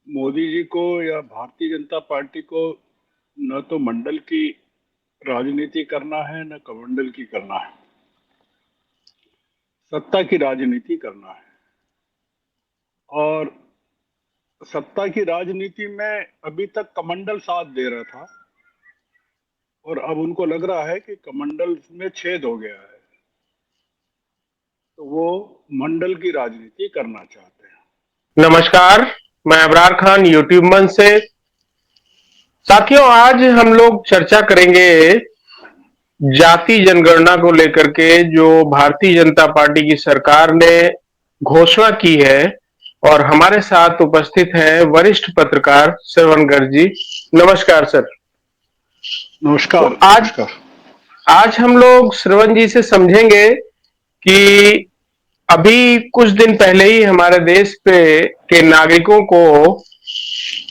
मोदी जी को या भारतीय जनता पार्टी को न तो मंडल की राजनीति करना है न कमंडल की करना है। सत्ता की राजनीति करना है। और सत्ता की राजनीति में अभी तक कमंडल साथ दे रहा था और अब उनको लग रहा है कि कमंडल में छेद हो गया है, तो वो मंडल की राजनीति करना चाहते हैं। नमस्कार। मैं अबरार खान यूट्यूब मंच से। साथियों, आज हम लोग चर्चा करेंगे जाति जनगणना को लेकर के, जो भारतीय जनता पार्टी की सरकार ने घोषणा की है। और हमारे साथ उपस्थित हैं वरिष्ठ पत्रकार श्रवण गर्ग जी। नमस्कार सर। तो नमस्कार आज नमस्कार। आज हम लोग श्रवण जी से समझेंगे कि अभी कुछ दिन पहले ही हमारे देश पे के नागरिकों को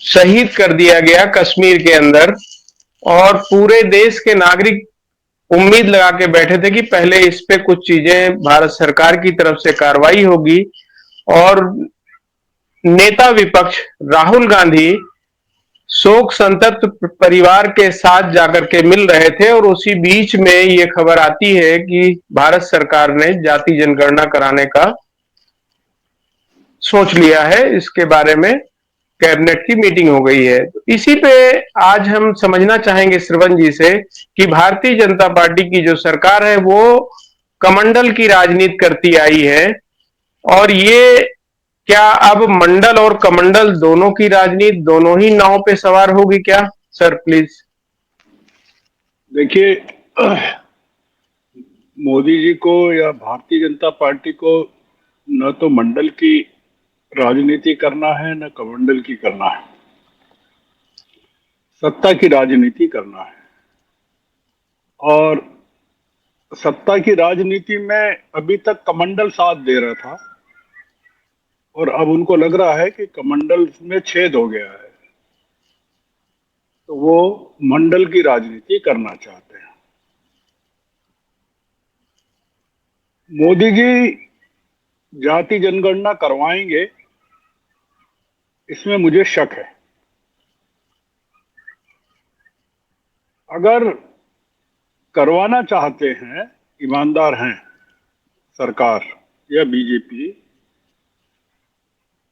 शहीद कर दिया गया कश्मीर के अंदर। और पूरे देश के नागरिक उम्मीद लगा के बैठे थे कि पहले इस पे कुछ चीजें भारत सरकार की तरफ से कार्रवाई होगी। और नेता विपक्ष राहुल गांधी शोक संतप्त परिवार के साथ जाकर के मिल रहे थे, और उसी बीच में ये खबर आती है कि भारत सरकार ने जाति जनगणना कराने का सोच लिया है। इसके बारे में कैबिनेट की मीटिंग हो गई है। तो इसी पे आज हम समझना चाहेंगे श्रवण जी से कि भारतीय जनता पार्टी की जो सरकार है वो कमंडल की राजनीति करती आई है, और ये क्या अब मंडल और कमंडल दोनों की राजनीति, दोनों ही नाव पे सवार होगी क्या? Sir please. देखिए, मोदी जी को या भारतीय जनता पार्टी को न तो मंडल की राजनीति करना है न कमंडल की करना है। सत्ता की राजनीति करना है। और सत्ता की राजनीति में अभी तक कमंडल साथ दे रहा था और अब उनको लग रहा है कि कमंडल में छेद हो गया है, तो वो मंडल की राजनीति करना चाहते हैं। मोदी जी जाति जनगणना करवाएंगे, इसमें मुझे शक है। अगर करवाना चाहते हैं, ईमानदार हैं सरकार या बीजेपी,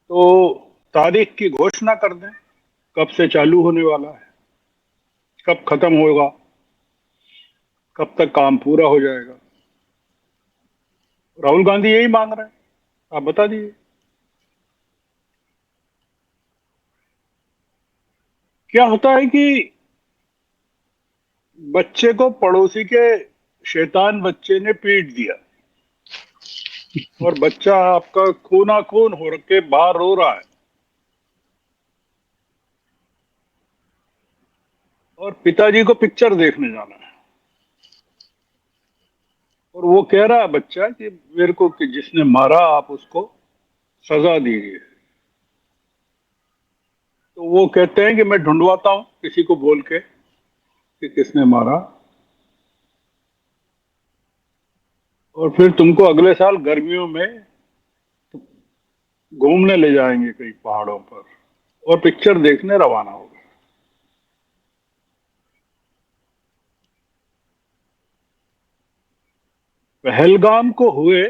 तो तारीख की घोषणा कर दें, कब से चालू होने वाला है, कब खत्म होगा, कब तक काम पूरा हो जाएगा। राहुल गांधी यही मांग रहे हैं, आप बता दीजिए। क्या होता है कि बच्चे को पड़ोसी के शैतान बच्चे ने पीट दिया और बच्चा आपका खूना खून हो के बाहर रो रहा है, और पिताजी को पिक्चर देखने जाना है, और वो कह रहा है बच्चा कि मेरे को, कि जिसने मारा आप उसको सजा दीजिए। तो वो कहते हैं कि मैं ढूंढवाता हूं किसी को बोल के कि किसने मारा, और फिर तुमको अगले साल गर्मियों में घूमने ले जाएंगे कई पहाड़ों पर और पिक्चर देखने रवाना होगा। पहलगाम को हुए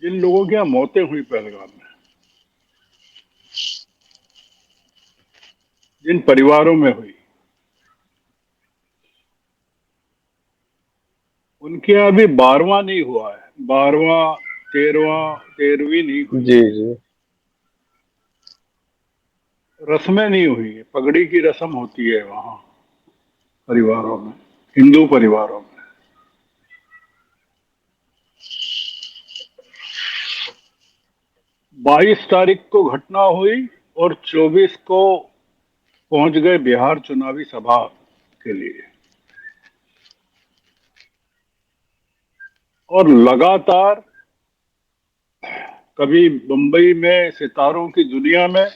जिन लोगों की यहाँ मौतें हुई, पहलगाम में जिन परिवारों में हुई, उनके यहाँ अभी 12वां नहीं हुआ है। 12वां, 13वीं नहीं हुई जी है। जी। रस्में नहीं हुई है। पगड़ी की रस्म होती है वहां परिवारों में, हिंदू परिवारों में। 22 तारीख को घटना हुई और 24 को पहुंच गए बिहार चुनावी सभा के लिए। और लगातार कभी मुंबई में सितारों की दुनिया में,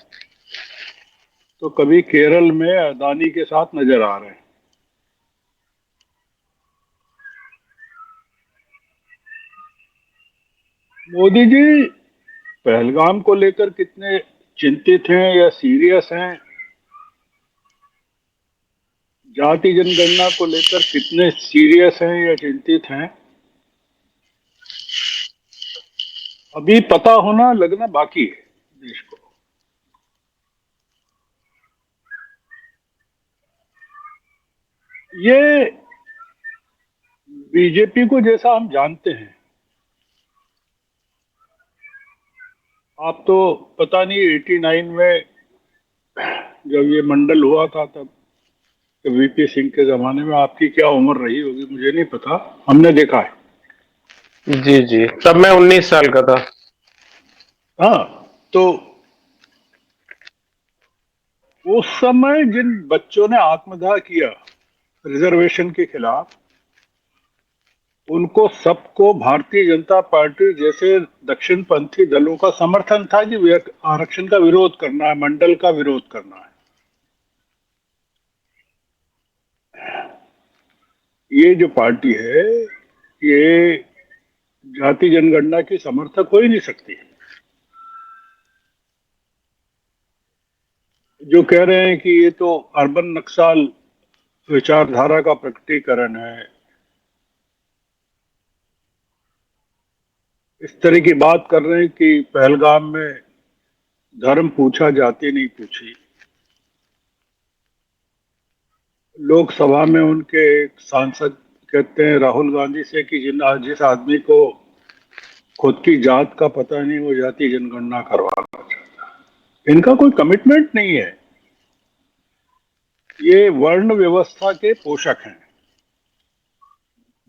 तो कभी केरल में अदानी के साथ नजर आ रहे हैं। मोदी जी पहलगाम को लेकर कितने चिंतित हैं या सीरियस हैं, जाति जनगणना को लेकर कितने सीरियस हैं या चिंतित हैं, अभी पता होना लगना बाकी है देश को। ये बीजेपी को जैसा हम जानते हैं, आप तो पता नहीं 89 में जब ये मंडल हुआ था तब वीपी सिंह के जमाने में आपकी क्या उम्र रही होगी मुझे नहीं पता, हमने देखा है। जी जी, तब मैं 19 साल का था। हाँ, तो उस समय जिन बच्चों ने आत्मदाह किया रिजर्वेशन के खिलाफ, उनको सबको भारतीय जनता पार्टी जैसे दक्षिणपंथी दलों का समर्थन था कि आरक्षण का विरोध करना है, मंडल का विरोध करना है। ये जो पार्टी है, ये जाति जनगणना की समर्थक हो ही नहीं सकती। जो कह रहे हैं कि ये तो अर्बन नक्सल विचारधारा का प्रकटीकरण है, इस तरह की बात कर रहे हैं कि पहलगाम में धर्म पूछा, जाति नहीं पूछी। लोकसभा में उनके एक सांसद कहते हैं राहुल गांधी से कि जिस आदमी को खुद की जात का पता नहीं वो जाति जनगणना करवाना चाहता है। इनका कोई कमिटमेंट नहीं है। ये वर्ण व्यवस्था के पोषक हैं,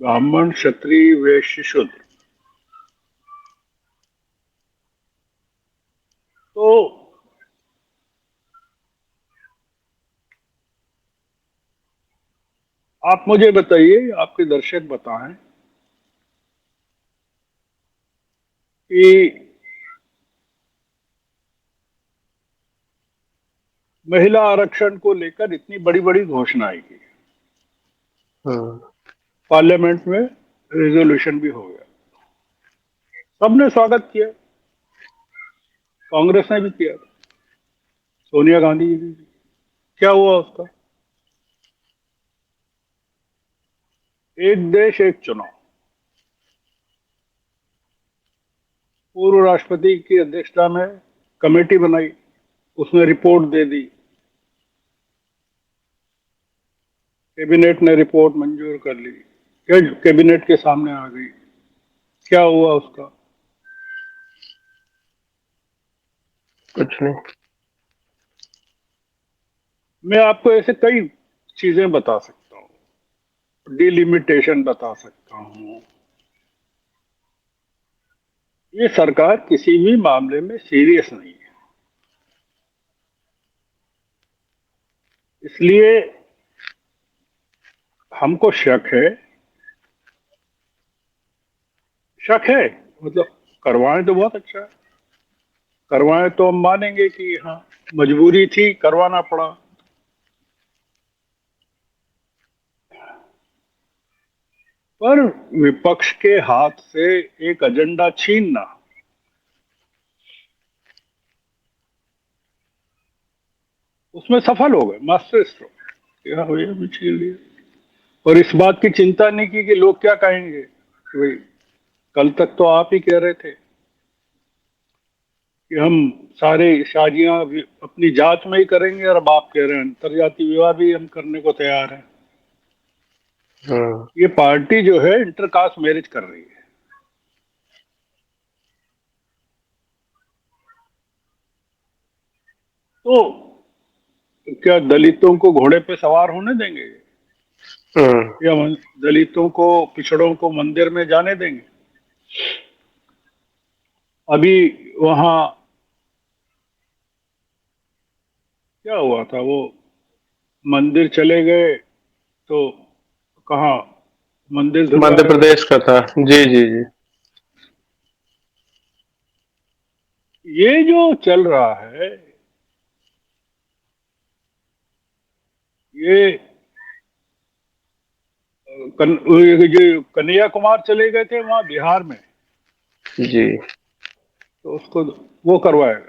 ब्राह्मण क्षत्रिय वैश्य शूद्र। तो आप मुझे बताइए, आपके दर्शक बताएं कि महिला आरक्षण को लेकर इतनी बड़ी बड़ी घोषणाएं की, पार्लियामेंट में रेजोल्यूशन भी हो गया, सबने स्वागत किया, कांग्रेस ने भी किया, सोनिया गांधी जी ने भी। क्या हुआ उसका? एक देश एक चुनाव, पूर्व राष्ट्रपति की अध्यक्षता में कमेटी बनाई, उसने रिपोर्ट दे दी, कैबिनेट ने रिपोर्ट मंजूर कर ली, कैबिनेट के सामने आ गई। क्या हुआ उसका? कुछ नहीं। मैं आपको ऐसे कई चीजें बता सकता हूँ, डिलिमिटेशन बता सकता हूँ। ये सरकार किसी भी मामले में सीरियस नहीं है, इसलिए हमको शक है, मतलब करवाएं तो बहुत अच्छा है, करवाएं तो हम मानेंगे कि हाँ मजबूरी थी, करवाना पड़ा। पर विपक्ष के हाथ से एक एजेंडा छीनना, उसमें सफल हो गए, मास्टर स्ट्रोक। क्या हो गया, छीन लिया। और इस बात की चिंता नहीं की कि लोग क्या कहेंगे कि भाई कल तक तो आप ही कह रहे थे कि हम सारे शादियां भी अपनी जात में ही करेंगे, और अब आप कह रहे हैं अंतरजातीय विवाह भी हम करने को तैयार हैं। ये पार्टी जो है इंटरकास्ट मैरिज कर रही है। तो क्या दलितों को घोड़े पे सवार होने देंगे, या दलितों को, पिछड़ों को मंदिर में जाने देंगे? अभी वहां क्या हुआ था, वो मंदिर चले गए तो कहाँ, मंदिर मध्य धुलवाया गया। प्रदेश का था। जी जी जी। ये जो चल रहा है, ये ये जो कन्हैया कुमार चले गए थे वहां बिहार में, जी तो उसको वो करवाएगा।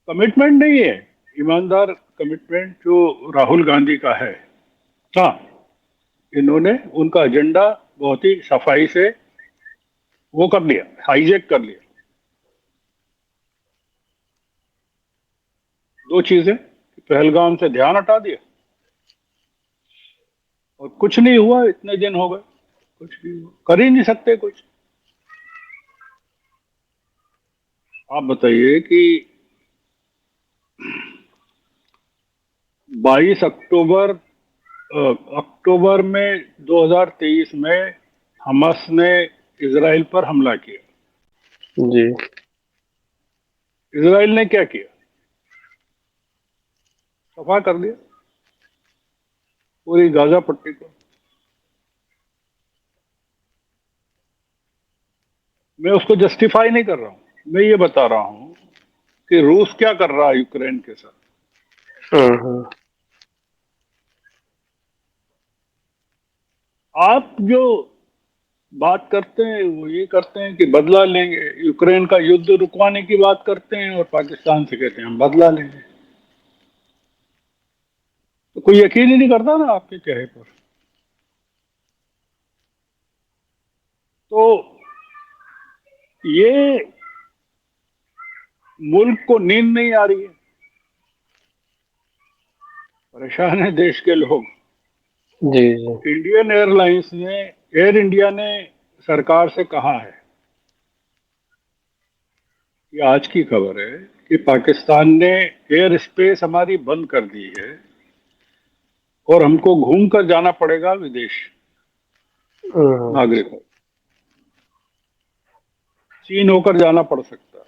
कमिटमेंट नहीं है, ईमानदार कमिटमेंट जो राहुल गांधी का है। हाँ, इन्होंने उनका एजेंडा बहुत ही सफाई से वो कर लिया, हाईजेक कर लिया। दो चीजें, पहलगाम से ध्यान हटा दिया और कुछ नहीं हुआ, इतने दिन हो गए, कुछ नहीं हुआ, कर ही नहीं सकते कुछ। आप बताइए कि 22 अक्टूबर अक्टूबर में 2023 में हमास ने इसराइल पर हमला किया। जी। इसराइल ने क्या किया? सफा कर दिया पूरी गाजा पट्टी को। मैं उसको जस्टिफाई नहीं कर रहा हूं, मैं ये बता रहा हूं कि रूस क्या कर रहा है यूक्रेन के साथ। हम्म। आप जो बात करते हैं वो ये करते हैं कि बदला लेंगे, यूक्रेन का युद्ध रुकवाने की बात करते हैं और पाकिस्तान से कहते हैं हम बदला लेंगे। तो कोई यकीन ही नहीं करता ना आपके कहे पर। तो ये मुल्क को नींद नहीं आ रही है, परेशान है देश के लोग। जी जी। इंडियन एयरलाइंस ने, एयर इंडिया ने सरकार से कहा है, ये आज की खबर है, कि पाकिस्तान ने एयर स्पेस हमारी बंद कर दी है और हमको घूम कर जाना पड़ेगा विदेश, हम्म। नागरिकों, चीन होकर जाना पड़ सकता है।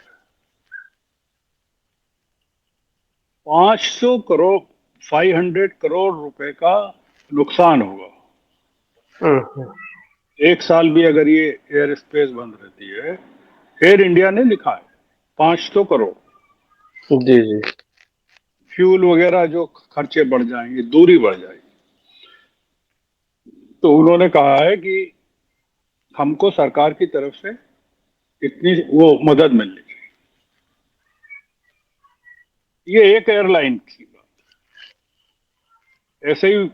500 करोड़, 500 करोड़ रुपए का नुकसान होगा। हम्म। एक साल भी अगर ये एयर स्पेस बंद रहती है, एयर इंडिया ने लिखा है 500 करोड़। जी जी। फ्यूल वगैरह जो खर्चे बढ़ जाएंगे, दूरी बढ़ जाएगी। तो उन्होंने कहा है कि हमको सरकार की तरफ से इतनी वो मदद मिलनी चाहिए। ये एक एयरलाइन की बात। ऐसे ही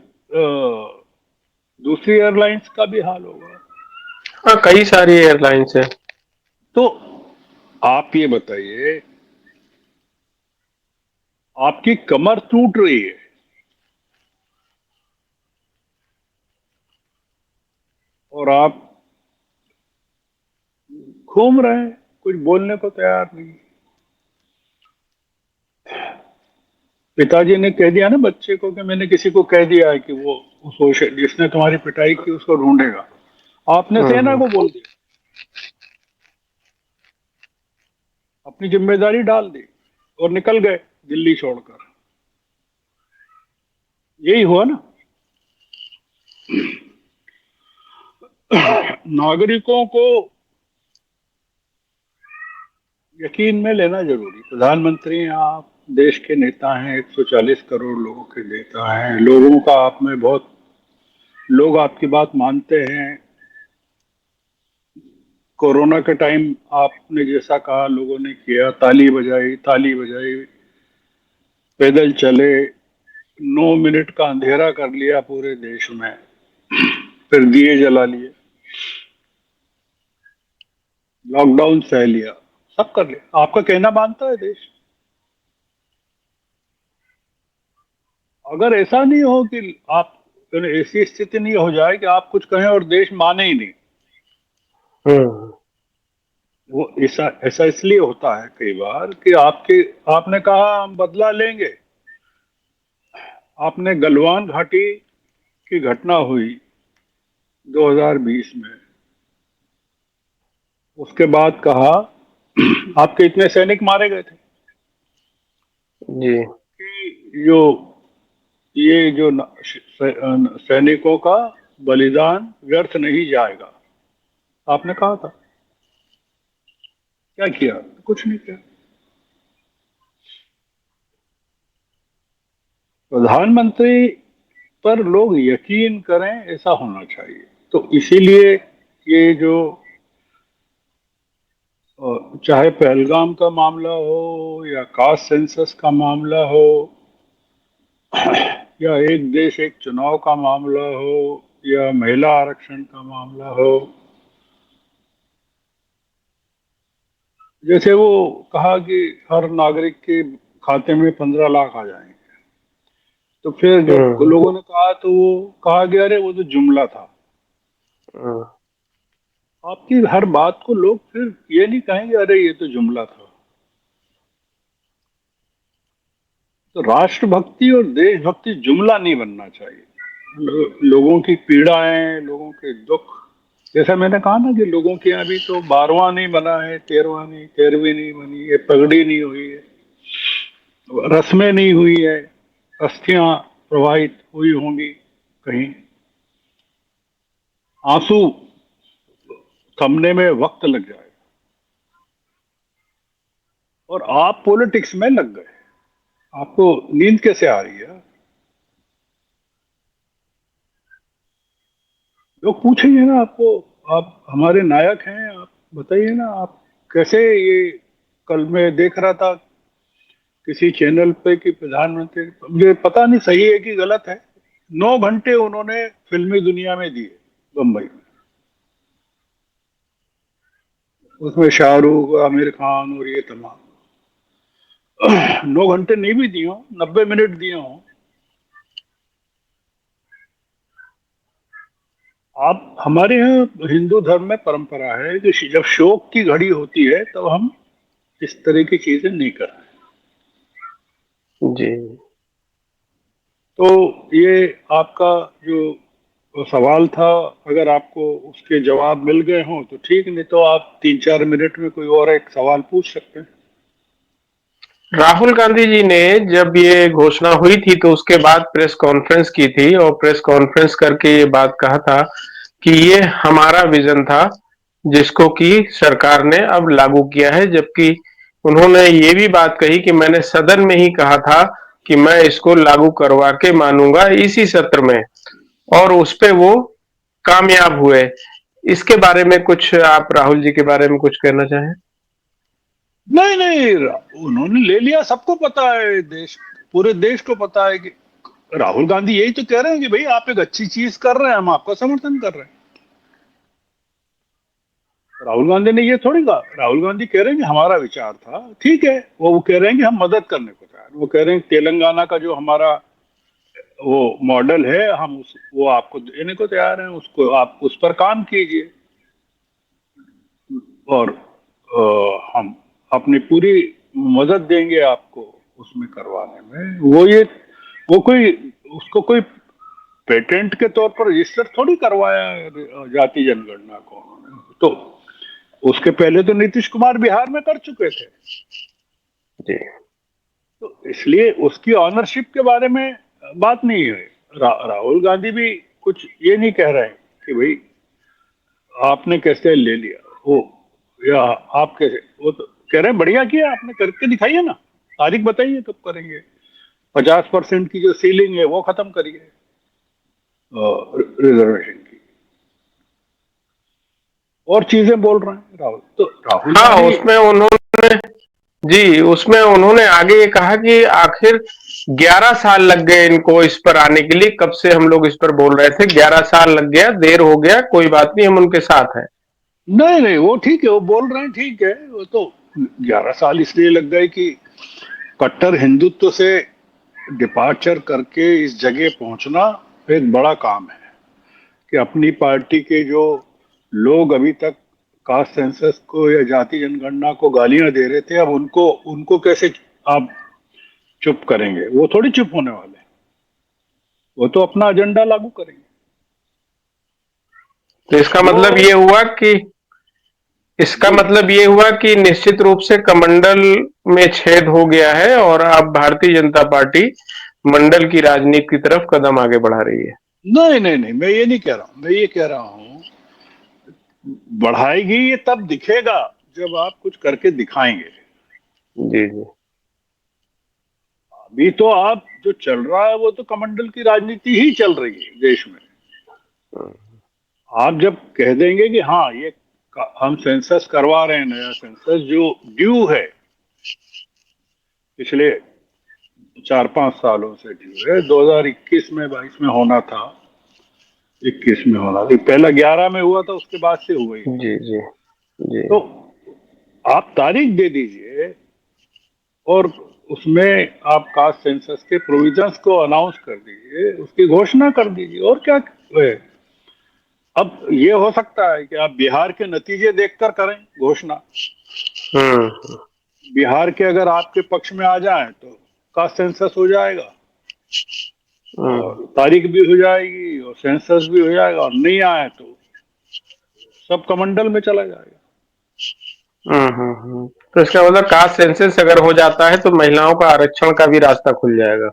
दूसरी एयरलाइंस का भी हाल होगा। हाँ, कई सारी एयरलाइंस है। तो आप ये बताइए, आपकी कमर टूट रही है और आप घूम रहे हैं, कुछ बोलने को तैयार नहीं। पिताजी ने कह दिया ना बच्चे को कि मैंने किसी को कह दिया है कि वो उस जिसने तुम्हारी पिटाई की उसको ढूंढेगा। आपने सेना हम्म। को बोल दिया, अपनी जिम्मेदारी डाल दी और निकल गए दिल्ली छोड़कर। यही हुआ ना। नागरिकों को यकीन में लेना जरूरी। प्रधानमंत्री हैं आप, देश के नेता हैं, 140 करोड़ लोगों के नेता हैं, लोगों का आप में बहुत, लोग आपकी बात मानते हैं। कोरोना के टाइम आपने जैसा कहा लोगों ने किया, ताली बजाई, ताली बजाई, पैदल चले, 9 मिनट का अंधेरा कर लिया पूरे देश में, फिर दिए जला लिए, लॉकडाउन सह लिया, सब कर लिया। आपका कहना मानता है देश? अगर ऐसा नहीं हो कि आप, ऐसी स्थिति नहीं हो जाए कि आप कुछ कहें और देश माने ही नहीं। हम्म। वो ऐसा ऐसा इसलिए होता है कई बार कि आपने कहा हम बदला लेंगे। आपने गलवान घाटी की घटना हुई 2020 में, उसके बाद कहा आपके इतने सैनिक मारे गए थे जी। कि ये जो सैनिकों का बलिदान व्यर्थ नहीं जाएगा। आपने कहा था, क्या किया? कुछ नहीं किया। प्रधानमंत्री पर लोग यकीन करें, ऐसा होना चाहिए। तो इसीलिए ये जो चाहे पहलगाम का मामला हो या कास्ट सेंसस का मामला हो या एक देश एक चुनाव का मामला हो या महिला आरक्षण का मामला हो, जैसे वो कहा कि हर नागरिक के खाते में 15 लाख आ जाएंगे, तो फिर जब हम्म। लोगों ने कहा तो वो कहा कि अरे वो तो जुमला था। हम्म। आपकी हर बात को लोग फिर ये नहीं कहेंगे अरे ये तो जुमला था। तो राष्ट्रभक्ति और देशभक्ति जुमला नहीं बनना चाहिए। लोगों की पीड़ाएं, लोगों के दुख, जैसा मैंने कहा ना कि लोगों के यहाँ अभी तो 12वां नहीं बना है, 13वां नहीं, 13वीं नहीं बनी है, पगड़ी नहीं हुई है, रस्में नहीं हुई है, अस्थियां प्रवाहित हुई होंगी कहीं, आंसू थमने में वक्त लग जाएगा, और आप पॉलिटिक्स में लग गए। आपको नींद कैसे आ रही है? लोग पूछेंगे ना आपको, आप हमारे नायक हैं, आप बताइए ना आप कैसे ये। कल मैं देख रहा था किसी चैनल पे कि प्रधानमंत्री, मुझे पता नहीं सही है कि गलत है, 9 घंटे उन्होंने फिल्मी दुनिया में दिए बम्बई में। उसमें शाहरुख, आमिर खान और ये तमाम 9 घंटे नहीं भी दिए हों, 90 मिनट दिए हों। आप हमारे यहाँ हिंदू धर्म में परंपरा है कि जब शोक की घड़ी होती है तब हम इस तरह की चीजें नहीं करते। जी। तो ये आपका जो सवाल था, अगर आपको उसके जवाब मिल गए हों तो ठीक, नहीं तो आप 3-4 मिनट में कोई और एक सवाल पूछ सकते हैं। राहुल गांधी जी ने जब ये घोषणा हुई थी तो उसके बाद प्रेस कॉन्फ्रेंस की थी और प्रेस कॉन्फ्रेंस करके ये बात कहा था कि ये हमारा विजन था जिसको कि सरकार ने अब लागू किया है, जबकि उन्होंने ये भी बात कही कि मैंने सदन में ही कहा था कि मैं इसको लागू करवा के मानूंगा इसी सत्र में, और उस पे वो कामयाब हुए। इसके बारे में कुछ आप राहुल जी के बारे में कुछ कहना चाहें? नहीं नहीं, उन्होंने ले लिया, सबको पता है, देश, पूरे देश को पता है कि राहुल गांधी यही तो कह रहे हैं कि भाई आप एक अच्छी चीज कर रहे हैं, हम आपका समर्थन कर रहे हैं। राहुल गांधी ने ये थोड़ी कहा, राहुल गांधी कह रहे हैं कि हमारा विचार था, ठीक है, वो कह रहे हैं कि हम मदद करने को तैयार हैं। वो कह रहे हैं तेलंगाना का जो हमारा वो मॉडल है, हम वो आपको देने को तैयार हैं, उसको आप उस पर काम कीजिए, और हम अपनी पूरी मदद देंगे आपको उसमें करवाने में। वो कोई, उसको कोई पेटेंट के तौर पर रजिस्टर थोड़ी करवाया जाति जनगणना को उन्होंने तो। उसके पहले तो नीतीश कुमार बिहार में कर चुके थे। जी। तो इसलिए उसकी ऑनरशिप के बारे में बात नहीं है। राहुल गांधी भी कुछ ये नहीं कह रहे हैं कि भाई आपने कैसे ले लिया वो, या आप कैसे, वो तो कह रहे हैं बढ़िया किया आपने, करके दिखाइए ना, तारीख बताइए कब करेंगे, 50% की जो सीलिंग है वो खत्म करिए रिजर्वेशन की, और चीजें बोल रहे हैं राहुल। तो राहुल हाँ, गांधी, उसमें उन्होंने, जी, उसमें उन्होंने आगे ये कहा कि आखिर 11 साल लग गए इनको इस पर आने के लिए, कब से हम लोग इस पर बोल रहे थे, 11 साल लग गया, देर हो गया, कोई बात नहीं, हम उनके साथ हैं। नहीं नहीं वो ठीक है, वो बोल रहे हैं ठीक है, वो तो 11 साल इसलिए लग गए कि कट्टर हिंदुत्व से डिपार्चर करके इस जगह पहुंचना एक बड़ा काम है, कि अपनी पार्टी के जो लोग अभी तक कास्ट सेंसस को या जाति जनगणना को गालियां दे रहे थे, अब उनको उनको कैसे आप चुप करेंगे? वो थोड़ी चुप होने वाले हैं, वो तो अपना एजेंडा लागू करेंगे। तो इसका वो मतलब ये हुआ कि, इसका जी, मतलब ये हुआ कि निश्चित रूप से कमंडल में छेद हो गया है और अब भारतीय जनता पार्टी मंडल की राजनीति की तरफ कदम आगे बढ़ा रही है। नहीं नहीं नहीं, मैं ये नहीं कह रहा हूं, मैं ये कह रहा हूं बढ़ाएगी ये तब दिखेगा जब आप कुछ करके दिखाएंगे। जी। जी। अभी तो आप जो चल रहा है वो तो कमंडल की राजनीति ही चल रही है देश में। आप जब कह देंगे कि हाँ ये हम सेंसस करवा रहे हैं, नया सेंसस जो ड्यू है, पिछले 4-5 सालों से ड्यू है, 2021 में 22 में होना था, 21 में होना था, पहला 11 में हुआ था, उसके बाद से हुआ ही नहीं। जी जी जी। तो आप तारीख दे दीजिए और उसमें आप कास्ट सेंसस के प्रोविजंस को अनाउंस कर दीजिए, उसकी घोषणा कर दीजिए, और क्या है। अब ये हो सकता है कि आप बिहार के नतीजे देखकर करें घोषणा। हम्म बिहार के अगर आपके पक्ष में आ जाए तो कास्ट सेंसस हो जाएगा, और हम्म तारीख भी हो जाएगी और सेंसस भी हो जाएगा, और नहीं आए तो सब कमंडल में चला जाएगा। तो इसका मतलब कास्ट सेंसस अगर हो जाता है तो महिलाओं का आरक्षण का भी रास्ता खुल जाएगा।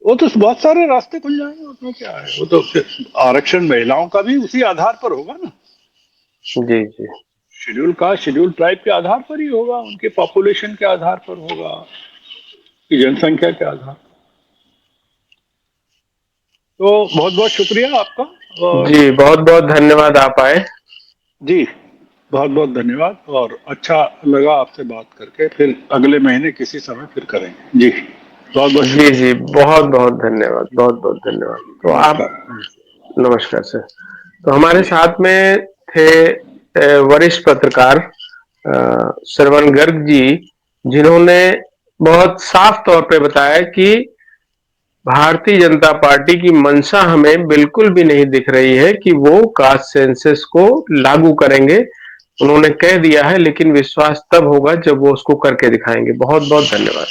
वो तो बहुत सारे रास्ते खुल जाएंगे, उसमें क्या है। वो तो फिर आरक्षण महिलाओं का भी उसी आधार पर होगा ना, जी जी। शेड्यूल कास्ट शेड्यूल ट्राइब के आधार पर ही होगा, उनके पॉपुलेशन के आधार पर होगा, की जनसंख्या के आधार। तो बहुत बहुत शुक्रिया आपका। और जी बहुत बहुत धन्यवाद आप आए। जी, बहुत बहुत धन्यवाद, और अच्छा लगा आपसे बात करके। फिर अगले महीने किसी समय फिर करेंगे। जी, बहुत बहुत जी शुक्रिया। जी बहुत बहुत धन्यवाद, बहुत बहुत धन्यवाद। तो आप, नमस्कार। नमस्कार सर। तो हमारे जी साथ में थे वरिष्ठ पत्रकार श्रवण गर्ग जी, जिन्होंने बहुत साफ तौर पे बताया कि भारतीय जनता पार्टी की मंशा हमें बिल्कुल भी नहीं दिख रही है कि वो कास्ट सेंसस को लागू करेंगे। उन्होंने कह दिया है, लेकिन विश्वास तब होगा जब वो उसको करके दिखाएंगे। बहुत बहुत धन्यवाद।